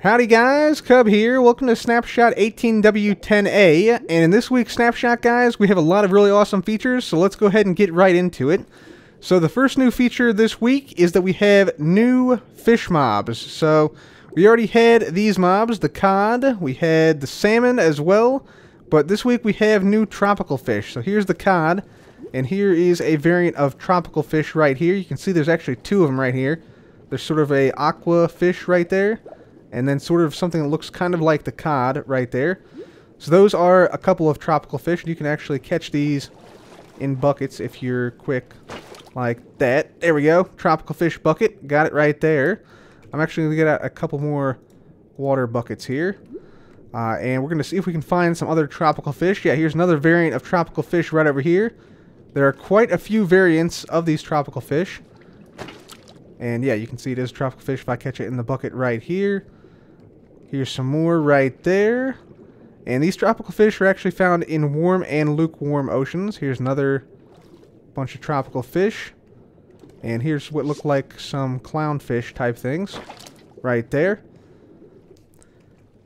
Howdy guys, Cub here. Welcome to Snapshot 18w10a, and in this week's Snapshot, guys, we have a lot of really awesome features, so let's go ahead and get right into it. So the first new feature this week is that we have new fish mobs. So we already had these mobs, the cod, we had the salmon as well, but this week we have new tropical fish. So here's the cod, and here is a variant of tropical fish right here. You can see there's actually two of them right here. There's sort of a aqua fish right there, and then sort of something that looks kind of like the cod right there. So those are a couple of tropical fish. You can actually catch these in buckets if you're quick, like that. There we go. Tropical fish bucket. Got it right there. I'm actually going to get out a couple more water buckets here. And we're going to see if we can find some other tropical fish. Yeah, here's another variant of tropical fish right over here. There are quite a few variants of these tropical fish. And yeah, you can see it is tropical fish if I catch it in the bucket right here. Here's some more right there. And these tropical fish are actually found in warm and lukewarm oceans. Here's another bunch of tropical fish. And here's what look like some clownfish type things right there.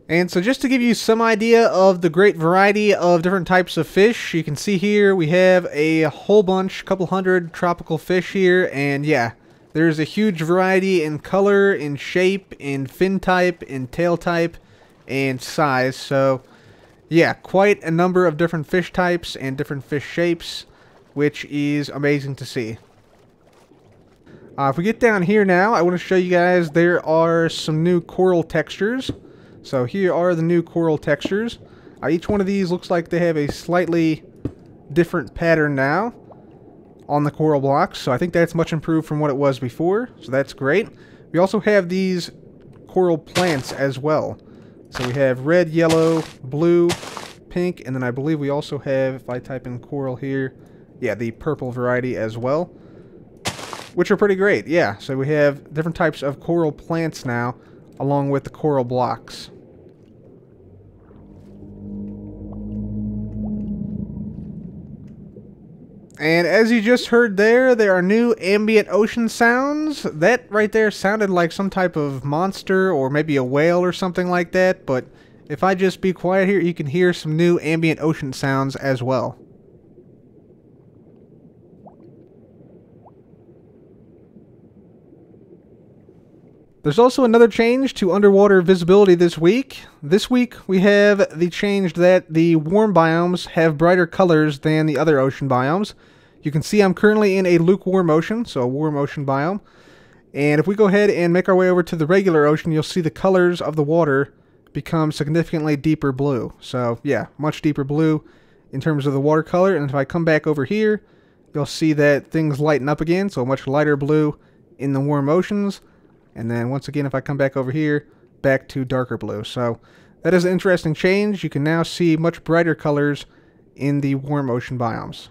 And so just to give you some idea of the great variety of different types of fish, you can see here we have a whole bunch, couple hundred tropical fish here. And yeah, there's a huge variety in color, in shape, in fin type, in tail type, and size. So, yeah, quite a number of different fish types and different fish shapes, which is amazing to see. If we get down here now, I want to show you guys there are some new coral textures. So here are the new coral textures. Each one of these looks like they have a slightly different pattern now on the coral blocks, so I think that's much improved from what it was before, so that's great. We also have these coral plants as well. So we have red, yellow, blue, pink, and then I believe we also have, if I type in coral here, yeah, the purple variety as well, which are pretty great, yeah. So we have different types of coral plants now, along with the coral blocks. And as you just heard there are new ambient ocean sounds. That right there sounded like some type of monster or maybe a whale or something like that. But if I just be quiet here, you can hear some new ambient ocean sounds as well. There's also another change to underwater visibility this week. This week we have the change that the warm biomes have brighter colors than the other ocean biomes. You can see I'm currently in a lukewarm ocean, so a warm ocean biome. And if we go ahead and make our way over to the regular ocean, you'll see the colors of the water become significantly deeper blue. So yeah, much deeper blue in terms of the water color. And if I come back over here, you'll see that things lighten up again, so a much lighter blue in the warm oceans. And then once again, if I come back over here, back to darker blue. So that is an interesting change. You can now see much brighter colors in the warm ocean biomes.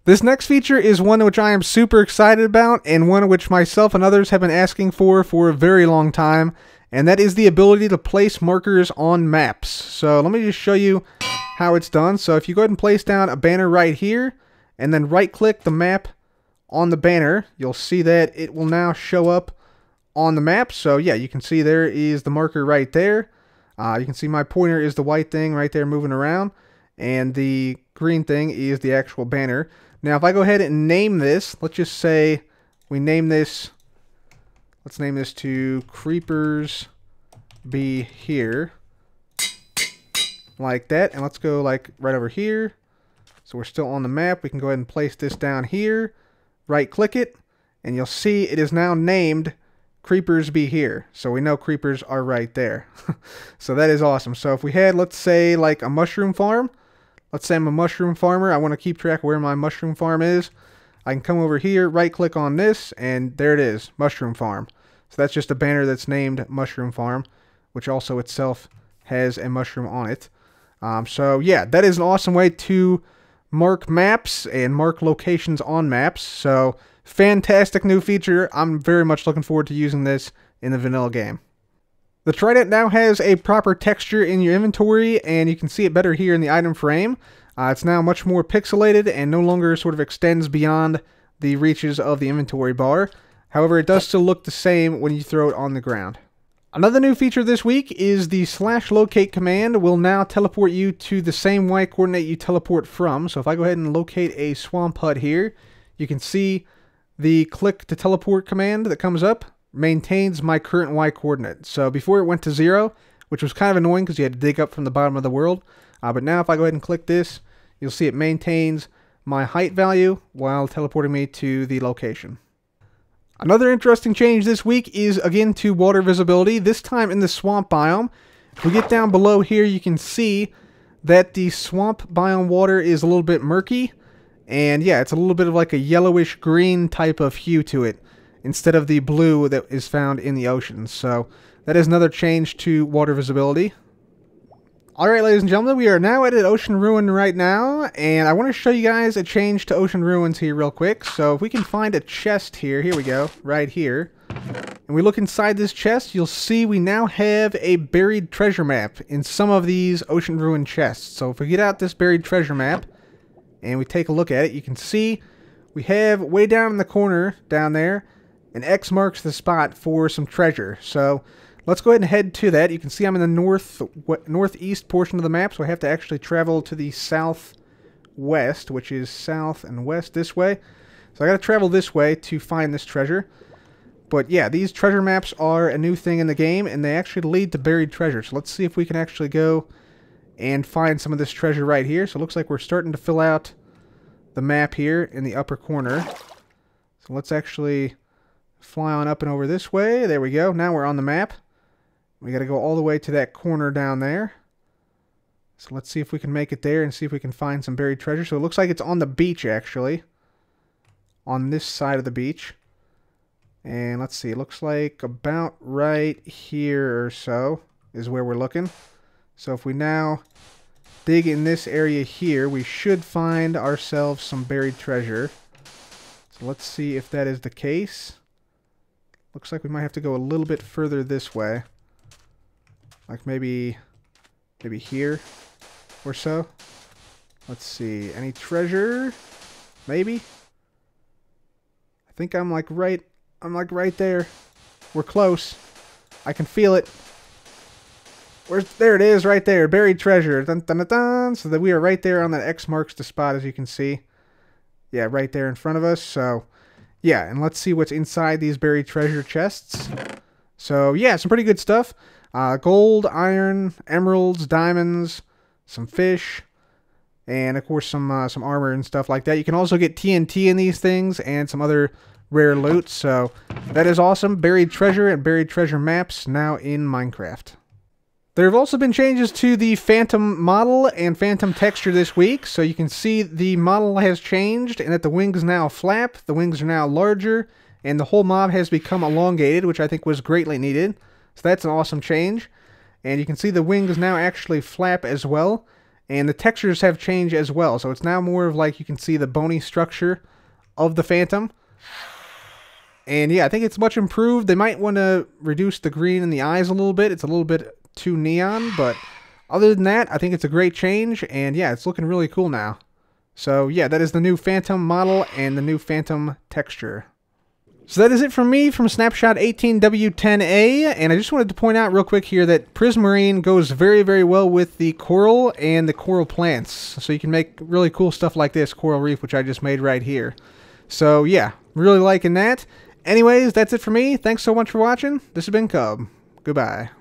This next feature is one which I am super excited about, and one which myself and others have been asking for a very long time, and that is the ability to place markers on maps. So let me just show you how it's done. So if you go ahead and place down a banner right here, and then right-click the map on the banner, you'll see that it will now show up on the map. So yeah, you can see there is the marker right there. You can see my pointer is the white thing right there moving around, and the green thing is the actual banner. Now if I go ahead and name this, let's just say we name this, let's name this to Creepers Be Here, like that, and let's go like right over here. So we're still on the map. We can go ahead and place this down here, right click it, and you'll see it is now named Creepers Be Here. So we know creepers are right there. So that is awesome. So if we had, let's say, like a mushroom farm, let's say I'm a mushroom farmer, I want to keep track of where my mushroom farm is, I can come over here, right click on this, and there it is, mushroom farm. So that's just a banner that's named mushroom farm, which also itself has a mushroom on it. So yeah, that is an awesome way to mark maps and mark locations on maps. So fantastic new feature. I'm very much looking forward to using this in the vanilla game. The trident now has a proper texture in your inventory, and you can see it better here in the item frame. It's now much more pixelated and no longer sort of extends beyond the reaches of the inventory bar. However, it does still look the same when you throw it on the ground. Another new feature this week is the /locate command will now teleport you to the same Y coordinate you teleport from. So if I go ahead and locate a swamp hut here, you can see the click to teleport command that comes up maintains my current Y coordinate. So before it went to 0, which was kind of annoying because you had to dig up from the bottom of the world. But now if I go ahead and click this, you'll see it maintains my height value while teleporting me to the location. Another interesting change this week is again to water visibility, this time in the swamp biome. If we get down below here, you can see that the swamp biome water is a little bit murky. And yeah, it's a little bit of like a yellowish green type of hue to it, instead of the blue that is found in the ocean. So that is another change to water visibility. Alright, ladies and gentlemen, we are now at an ocean ruin right now, and I want to show you guys a change to ocean ruins here real quick. So if we can find a chest here we go, right here, and we look inside this chest, you'll see we now have a buried treasure map in some of these ocean ruin chests. So if we get out this buried treasure map, and we take a look at it, you can see we have way down in the corner, down there, an X marks the spot for some treasure. So let's go ahead and head to that. You can see I'm in the northeast portion of the map, so I have to actually travel to the southwest, which is south and west this way. So I got to travel this way to find this treasure. But yeah, these treasure maps are a new thing in the game, and they actually lead to buried treasure. So let's see if we can actually go and find some of this treasure right here. So it looks like we're starting to fill out the map here in the upper corner. So let's actually fly on up and over this way. There we go. Now we're on the map. We got to go all the way to that corner down there. So let's see if we can make it there and see if we can find some buried treasure. So it looks like it's on the beach, actually. On this side of the beach. And let's see. It looks like about right here or so is where we're looking. So if we now dig in this area here, we should find ourselves some buried treasure. So let's see if that is the case. Looks like we might have to go a little bit further this way. Like maybe here or so. Let's see. Any treasure? Maybe? I think I'm like right there. We're close. I can feel it. There it is, right there. Buried treasure. Dun, dun, dun, dun. So that we are right there on that X marks the spot, as you can see. Yeah, right there in front of us. So yeah, and let's see what's inside these buried treasure chests. So yeah, some pretty good stuff. Gold, iron, emeralds, diamonds, some fish, and of course some armor and stuff like that. You can also get TNT in these things and some other rare loot. So that is awesome. Buried treasure and buried treasure maps now in Minecraft. There have also been changes to the Phantom model and Phantom texture this week. So you can see the model has changed and that the wings now flap, the wings are now larger, and the whole mob has become elongated, which I think was greatly needed. So that's an awesome change. And you can see the wings now actually flap as well. And the textures have changed as well. So it's now more of like you can see the bony structure of the Phantom. And yeah, I think it's much improved. They might want to reduce the green in the eyes a little bit. It's a little bit too neon, but other than that, I think it's a great change, and yeah, it's looking really cool now. So yeah, that is the new Phantom model and the new Phantom texture. So that is it from me from Snapshot 18w10a, and I just wanted to point out real quick here that Prismarine goes very, very well with the coral and the coral plants. So you can make really cool stuff like this coral reef, which I just made right here. So yeah, really liking that. Anyways, that's it for me. Thanks so much for watching. This has been Cub. Goodbye.